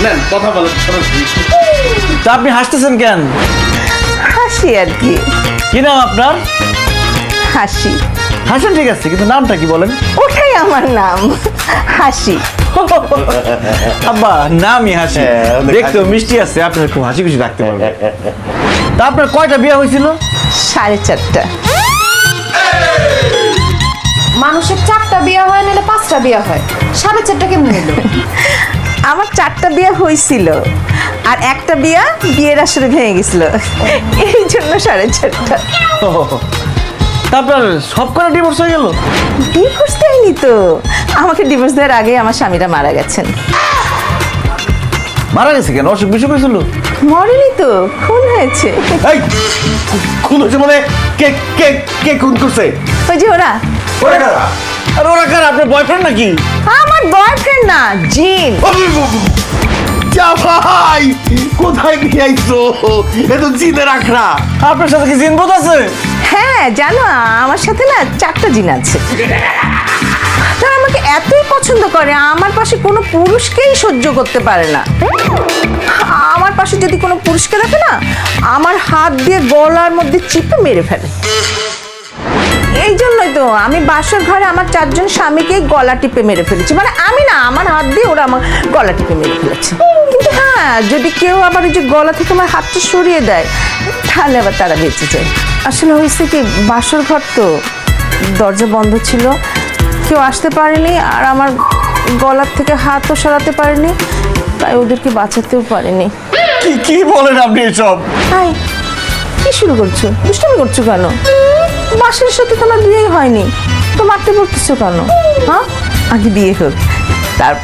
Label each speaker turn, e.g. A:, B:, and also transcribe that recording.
A: নেন কথা বলেন।
B: তা আপনি হাসতেছেন কেন?
C: হাসি আর কি।
B: কি নাম আপনার?
C: হাসি।
B: হাসেন ঠিক আছে, কিন্তু নামটা কি বলেন?
C: ওটাই আমার নাম, হাসি।
B: আব্বা নামই হাসি,
A: অনেক
B: দেখতেও
A: হাসি।
B: মিষ্টি আছে, আপনার খুব হাসি খুশি রাখতে পারবে। তা আপনার কয়টা বিয়ে হয়েছিল?
C: 4.5টা।
D: মানুষের 4টা বিয়ে হয় নাহলে 5টা বিয়ে হয়, 4.5টা কেমন হলো?
C: আমার 4টা বিয়ে হয়েছিল, আর একটা বিয়ের আসরে ভেঙে গেছিল, এই জন্য 4.5টা।
B: তা আপনার সব কটা ডিভোর্স হয়ে গেল?
C: ডিভোর্স দেয়নি তো, আমাকে ডিভোর্স দেওয়ার আগে আমার স্বামীরা মারা গেছেন।
B: মারা গেছে কেন? অসুখ বিসুখ হয়েছিল?
C: মরেনি তো, খুন হয়েছে।
A: এই খুন হচ্ছে মানে কে কে কে খুন করছে?
C: ওই যে ওরা।
A: ওরা কারা?
B: আর ওরা কার? আপনার বয়ফ্রেন্ড নাকি?
C: আমার বয়ফ্রেন্ড না, জিন।
A: যা ভাই, কোথায় নিয়ে আইছো? এ তো জিনের আখড়া।
B: আপনার সাথে কি জিনবোধ আছে?
C: হ্যাঁ জানো, আমার সাথে না 4টা জিন আছে। তারা আমাকে এতই পছন্দ করে, আমার পাশে কোনো পুরুষকেই সহ্য করতে পারে না। আমার পাশে যদি কোনো পুরুষকে দেখে না, আমার হাত দিয়ে গলার মধ্যে চিপে মেরে ফেলে। এই জন্যই তো আমি বাসর ঘরে আমার 4জন স্বামীকেই গলা টিপে মেরে ফেলেছি। মানে আমি না, আমার হাত দিয়ে ওরা আমার গলা টিপে মেরে ফেলেছে। কিন্তু হ্যাঁ, যদি কেউ আবার ওই যে গলা থেকে আমার হাতটা সরিয়ে দেয়, তাহলে আবার তারা বেঁচে যায়। আসলে হয়েছে কি, বাসর ঘর তো, দরজা বন্ধ ছিল, কেউ আসতে পারেনি, আর আমার গলার থেকে হাতও সরাতে পারেনি, তাই ওদেরকে বাঁচাতেও পারেনি।
B: কি কি বলেন আপনি এসব?
C: হাই, কি শুরু করছো? দুষ্টামি করছো কেন? বাসের সাথে তোমার বিয়ে হয়নি, তো মারতে পড়তেছো কেন? হ্যাঁ, আগে বিয়ে হোক, তারপর